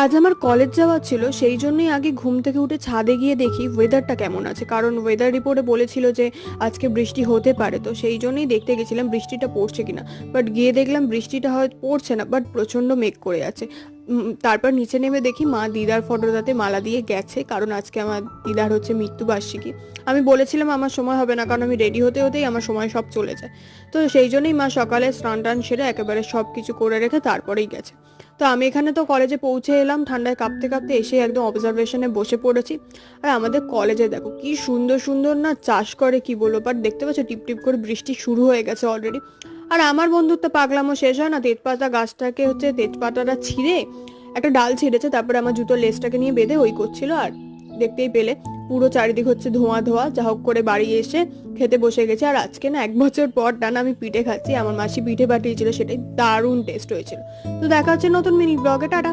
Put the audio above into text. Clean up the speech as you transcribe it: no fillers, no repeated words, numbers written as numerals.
আজ আমার কলেজ যাওয়ার ছিল, সেই জন্যই আগে ঘুম থেকে উঠে ছাদে গিয়ে দেখি ওয়েদারটা কেমন আছে, কারণ ওয়েদার রিপোর্টে বলেছিল যে আজকে বৃষ্টি হতে পারে। তো সেই জন্যই দেখতে গেছিলাম বৃষ্টিটা পড়ছে কিনা। বাট গিয়ে দেখলাম বৃষ্টিটা হয়তো পড়ছে না, বাট প্রচন্ড মেঘ করে আছে। তারপর নিচে নেমে দেখি মা দিদার ফটোটাতে মালা দিয়ে গেছে, কারণ আজকে আমার দিদার হচ্ছে মৃত্যুবার্ষিকী। আমি বলেছিলাম আমার সময় হবে না, কারণ আমি রেডি হতে হতেই আমার সময় সব চলে যায়। তো সেই জন্যই মা সকালে স্নান টান সেরে একেবারে সব কিছু করে রেখে তারপরেই গেছে। তো আমি এখানে তো কলেজে পৌঁছে এলাম, ঠান্ডায় কাঁপতে কাঁপতে এসে একদম অবজারভেশনে বসে পড়েছি। আর আমাদের কলেজে দেখো কি সুন্দর সুন্দর না চাষ করে, কি বলবো। বাট দেখতে পাচ্ছ টিপ টিপ করে বৃষ্টি শুরু হয়ে গেছে অলরেডি। আর আমার বন্ধুত্ব পাগলামো শেষ হয় না, তেজপাতা গাছটাকে হচ্ছে তেজপাতাটা ছিঁড়ে একটা ডাল ছিঁড়েছে, তারপরে আমার জুতোর লেসটাকে নিয়ে বেঁধে ওই করছিল। আর দেখতেই পেলে পুরো চারিদিক হচ্ছে ধোঁয়া ধোঁয়া। যা হোক করে বাড়ি এসে খেতে বসে গেছে। আর আজকে না 1 বছর পর টানা আমি পিঠে খাচ্ছি, আমার মাসি পিঠে পাঠিয়েছিল, সেটাই দারুণ টেস্ট হয়েছিল। তো দেখা হচ্ছে নতুন মিনি ব্লগে, টাটা।